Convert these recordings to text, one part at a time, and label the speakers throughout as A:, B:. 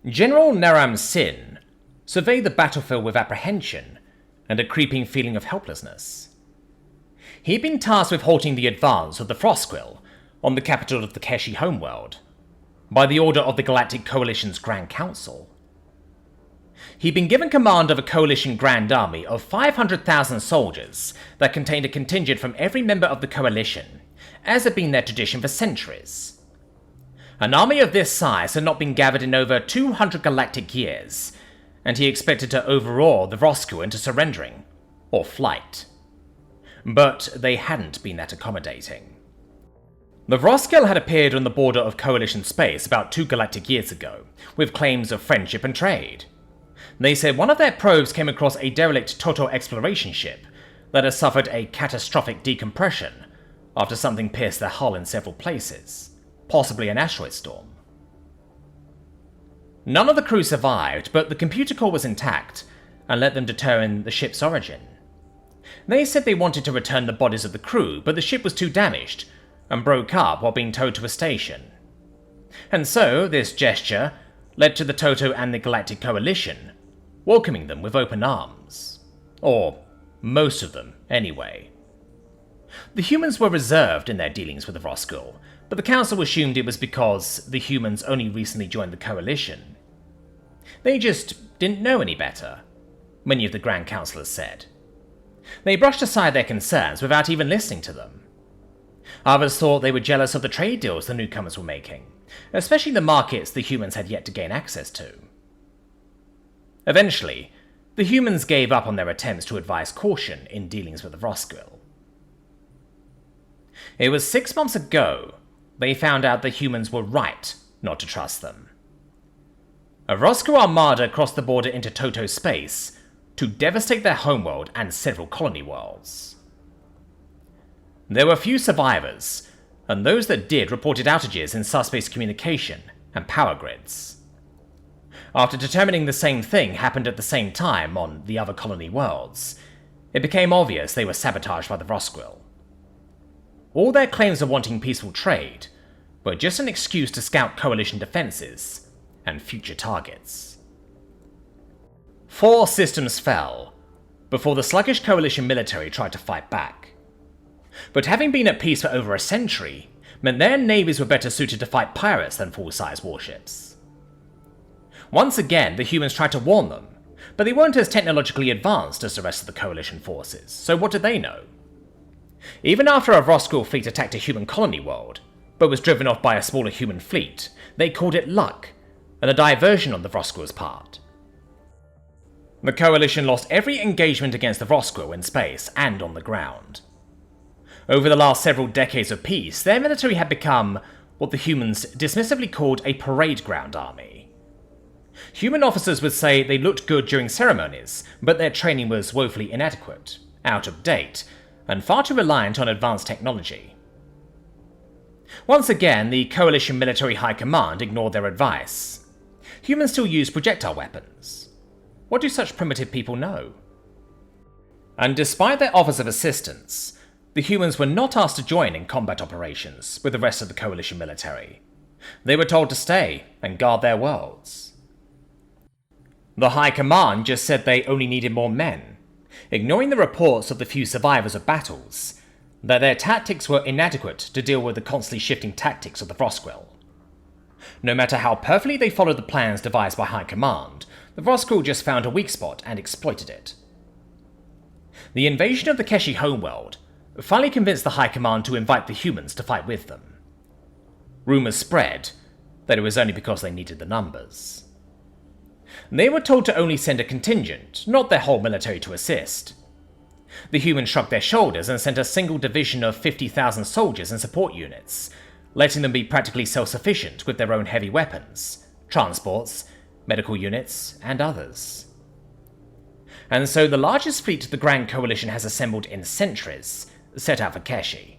A: General Naram Sin surveyed the battlefield with apprehension and a creeping feeling of helplessness. He'd been tasked with halting the advance of the Frostquill on the capital of the Keshi homeworld by the order of the Galactic Coalition's Grand Council. He'd been given command of a coalition grand army of 500,000 soldiers that contained a contingent from every member of the coalition, as had been their tradition for centuries. An army of this size had not been gathered in over 200 galactic years, and he expected to overawe the Vrosku into surrendering, or flight. But they hadn't been that accommodating. The Vroskel had appeared on the border of Coalition space about 2 galactic years ago, with claims of friendship and trade. They said one of their probes came across a derelict Toto exploration ship that had suffered a catastrophic decompression after something pierced their hull in several places, possibly an asteroid storm. None of the crew survived, but the computer core was intact and let them determine the ship's origin. They said they wanted to return the bodies of the crew, but the ship was too damaged and broke up while being towed to a station. And so, this gesture led to the Toto and the Galactic Coalition welcoming them with open arms. Or most of them, anyway. The humans were reserved in their dealings with the Vroskull, but the Council assumed it was because the humans only recently joined the Coalition. They just didn't know any better, many of the Grand Councillors said. They brushed aside their concerns without even listening to them. Others thought they were jealous of the trade deals the newcomers were making, especially the markets the humans had yet to gain access to. Eventually, the humans gave up on their attempts to advise caution in dealings with the Vroskull. It was 6 months ago they found out the humans were right not to trust them. A Vroskull armada crossed the border into Toto space to devastate their homeworld and several colony worlds. There were few survivors, and those that did reported outages in subspace communication and power grids. After determining the same thing happened at the same time on the other colony worlds, it became obvious they were sabotaged by the Vroskull. All their claims of wanting peaceful trade were just an excuse to scout Coalition defenses and future targets. 4 systems fell before the sluggish Coalition military tried to fight back. But having been at peace for over a century meant their navies were better suited to fight pirates than full-size warships. Once again, the humans tried to warn them, but they weren't as technologically advanced as the rest of the Coalition forces, so what did they know? Even after a Vroskull fleet attacked a human colony world, but was driven off by a smaller human fleet, they called it luck, and a diversion on the Vroskull's part. The Coalition lost every engagement against the Vroskull in space and on the ground. Over the last several decades of peace, their military had become what the humans dismissively called a parade ground army. Human officers would say they looked good during ceremonies, but their training was woefully inadequate, out of date, and far too reliant on advanced technology. Once again, the Coalition Military High Command ignored their advice. Humans still use projectile weapons. What do such primitive people know? And despite their offers of assistance, the humans were not asked to join in combat operations with the rest of the Coalition military. They were told to stay and guard their worlds. The High Command just said they only needed more men, ignoring the reports of the few survivors of battles, that their tactics were inadequate to deal with the constantly shifting tactics of the Vroskull. No matter how perfectly they followed the plans devised by High Command, the Vroskull just found a weak spot and exploited it. The invasion of the Keshi homeworld finally convinced the High Command to invite the humans to fight with them. Rumours spread that it was only because they needed the numbers. They were told to only send a contingent, not their whole military to assist. The humans shrugged their shoulders and sent a single division of 50,000 soldiers and support units, letting them be practically self-sufficient with their own heavy weapons, transports, medical units, and others. And so the largest fleet the Grand Coalition has assembled in centuries set out for Keshi,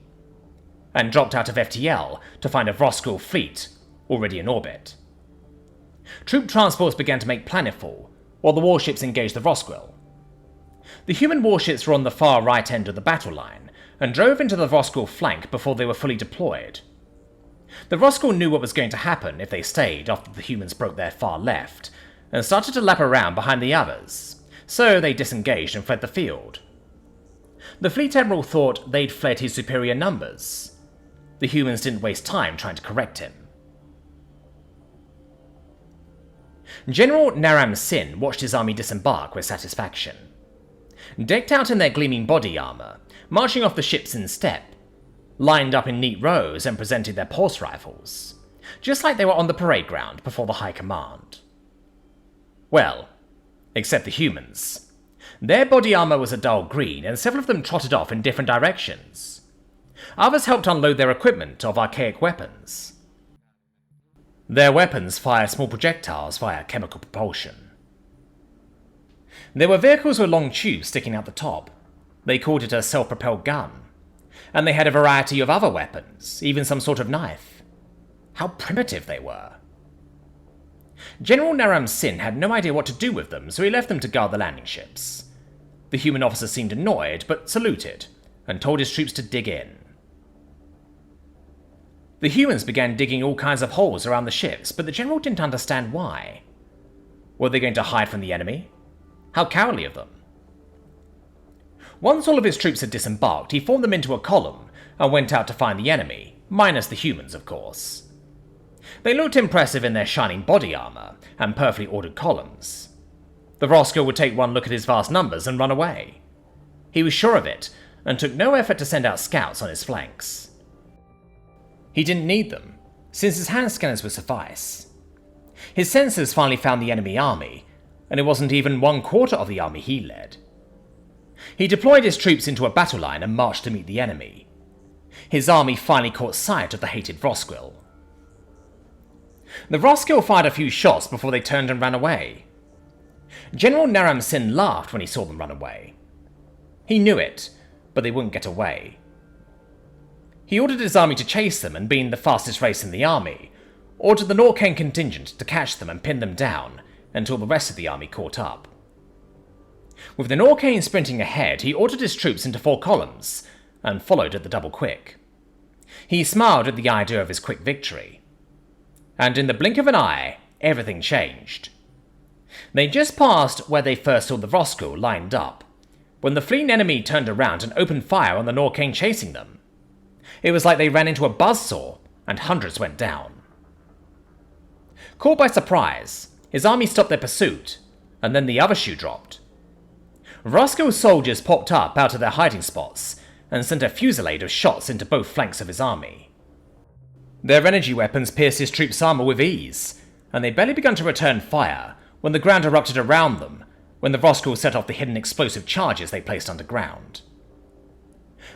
A: and dropped out of FTL to find a Vroskull fleet already in orbit. Troop transports began to make planetfall, while the warships engaged the Vroskull. The human warships were on the far right end of the battle line, and drove into the Vroskull flank before they were fully deployed. The Roskilde knew what was going to happen if they stayed after the humans broke their far left, and started to lap around behind the others, so they disengaged and fled the field. The Fleet Admiral thought they'd fled his superior numbers. The humans didn't waste time trying to correct him. General Naram Sin watched his army disembark with satisfaction. Decked out in their gleaming body armor, marching off the ships in step, lined up in neat rows and presented their pulse rifles, just like they were on the parade ground before the High Command. Well, except the humans. Their body armor was a dull green, and several of them trotted off in different directions. Others helped unload their equipment of archaic weapons. Their weapons fired small projectiles via chemical propulsion. There were vehicles with long tubes sticking out the top. They called it a self-propelled gun. And they had a variety of other weapons, even some sort of knife. How primitive they were. General Naram Sin had no idea what to do with them, so he left them to guard the landing ships. The human officer seemed annoyed, but saluted, and told his troops to dig in. The humans began digging all kinds of holes around the ships, but the general didn't understand why. Were they going to hide from the enemy? How cowardly of them. Once all of his troops had disembarked, he formed them into a column and went out to find the enemy, minus the humans, of course. They looked impressive in their shining body armor and perfectly ordered columns. The Roskilde would take one look at his vast numbers and run away. He was sure of it, and took no effort to send out scouts on his flanks. He didn't need them, since his hand scanners would suffice. His sensors finally found the enemy army, and it wasn't even 1/4 of the army he led. He deployed his troops into a battle line and marched to meet the enemy. His army finally caught sight of the hated Roskilde. The Roskilde fired a few shots before they turned and ran away. General Naram Sin laughed when he saw them run away. He knew it, but they wouldn't get away. He ordered his army to chase them, and being the fastest race in the army, ordered the Norcane contingent to catch them and pin them down until the rest of the army caught up. With the Norcane sprinting ahead, he ordered his troops into 4 columns, and followed at the double quick. He smiled at the idea of his quick victory. And in the blink of an eye, everything changed. They just passed where they first saw the Roskilde lined up, when the fleeing enemy turned around and opened fire on the Norcane chasing them. It was like they ran into a buzzsaw, and hundreds went down. Caught by surprise, his army stopped their pursuit, and then the other shoe dropped. Roskilde's soldiers popped up out of their hiding spots and sent a fusillade of shots into both flanks of his army. Their energy weapons pierced his troops' armor with ease, and they barely begun to return fire when the ground erupted around them, when the Roskilde set off the hidden explosive charges they placed underground.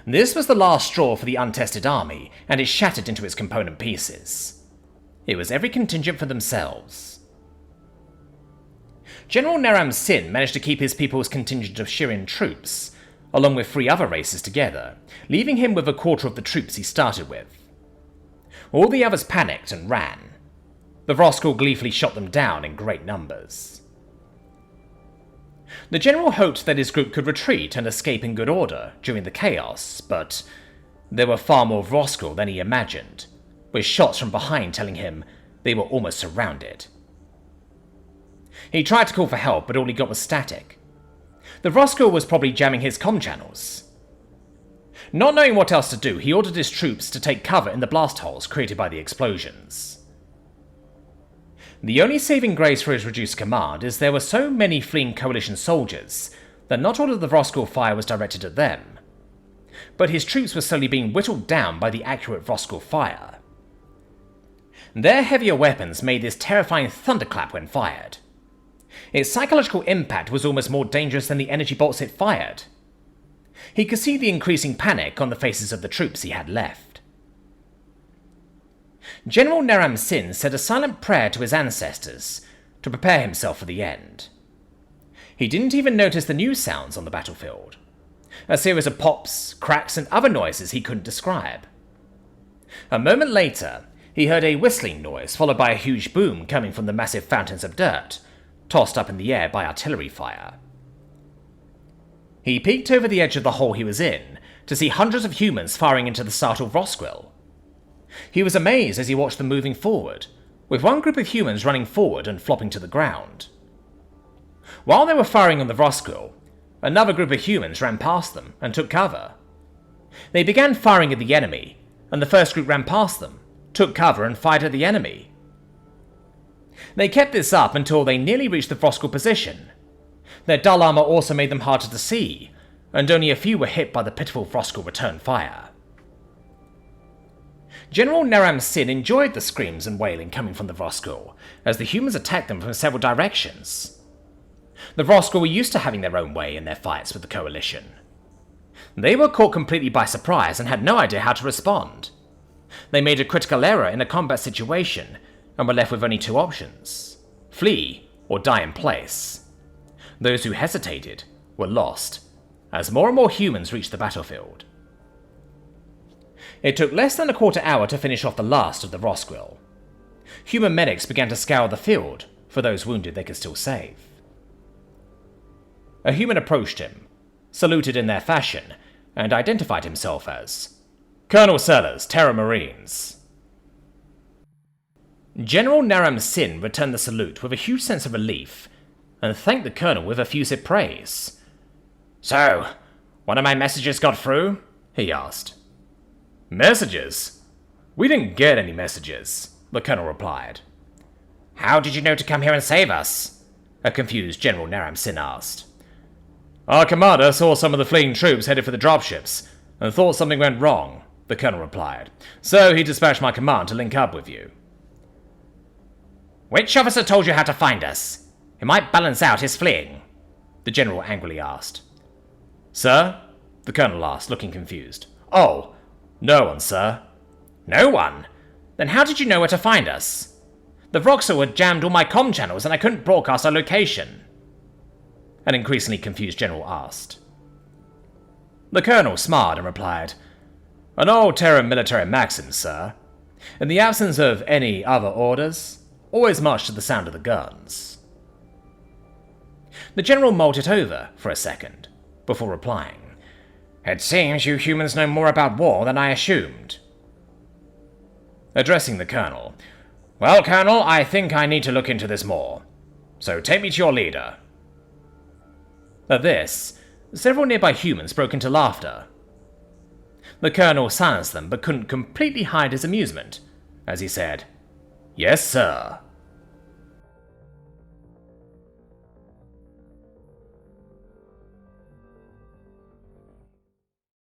A: This was the last straw for the untested army, and it shattered into its component pieces. It was every contingent for themselves. General Naram Sin managed to keep his people's contingent of Shirin troops, along with 3 other races together, leaving him with 1/4 of the troops he started with. All the others panicked and ran. The Roskilde gleefully shot them down in great numbers. The general hoped that his group could retreat and escape in good order during the chaos, but there were far more Roskilde than he imagined, with shots from behind telling him they were almost surrounded. He tried to call for help, but all he got was static. The Roskilde was probably jamming his comm channels. Not knowing what else to do, he ordered his troops to take cover in the blast holes created by the explosions. The only saving grace for his reduced command is there were so many fleeing coalition soldiers that not all of the Roskilde fire was directed at them, but his troops were slowly being whittled down by the accurate Roskilde fire. Their heavier weapons made this terrifying thunderclap when fired. Its psychological impact was almost more dangerous than the energy bolts it fired. He could see the increasing panic on the faces of the troops he had left. General Naram Sin said a silent prayer to his ancestors to prepare himself for the end. He didn't even notice the new sounds on the battlefield, a series of pops, cracks, and other noises he couldn't describe. A moment later, he heard a whistling noise followed by a huge boom coming from the massive fountains of dirt, tossed up in the air by artillery fire. He peeked over the edge of the hole he was in to see hundreds of humans firing into the startled Roskilde. He was amazed as he watched them moving forward, with one group of humans running forward and flopping to the ground. While they were firing on the Vroskel, another group of humans ran past them and took cover. They began firing at the enemy, and the first group ran past them, took cover and fired at the enemy. They kept this up until they nearly reached the Vroskel position. Their dull armor also made them harder to see, and only a few were hit by the pitiful Vroskel return fire. General Naram Sin enjoyed the screams and wailing coming from the Vroskel, as the humans attacked them from several directions. The Vroskel were used to having their own way in their fights with the Coalition. They were caught completely by surprise and had no idea how to respond. They made a critical error in a combat situation and were left with only two options: flee or die in place. Those who hesitated were lost, as more and more humans reached the battlefield. It took less than a quarter hour to finish off the last of the Vroskel. Human medics began to scour the field for those wounded they could still save. A human approached him, saluted in their fashion, and identified himself as Colonel Sellers, Terra Marines. General Naram Sin returned the salute with a huge sense of relief, and thanked the colonel with effusive praise. "So, one of my messages got through?" he asked. "Messages? We didn't get any messages," the colonel replied. "How did you know to come here and save us?" a confused General Naram Sin asked. "Our commander saw some of the fleeing troops headed for the dropships, and thought something went wrong," the colonel replied. "So he dispatched my command to link up with you." "Which officer told you how to find us? It might balance out his fleeing," the general angrily asked. "Sir?" the colonel asked, looking confused. "Oh, no one, sir." "No one? Then how did you know where to find us? The Vroskel had jammed all my comm channels and I couldn't broadcast our location," an increasingly confused general asked. The colonel smiled and replied, "An old Terran military maxim, sir. In the absence of any other orders, always march to the sound of the guns." The general mulled it over for a second, before replying, "It seems you humans know more about war than I assumed." Addressing the colonel, "Well, colonel, I think I need to look into this more. So take me to your leader." At this, several nearby humans broke into laughter. The colonel silenced them but couldn't completely hide his amusement, as he said, "Yes, sir."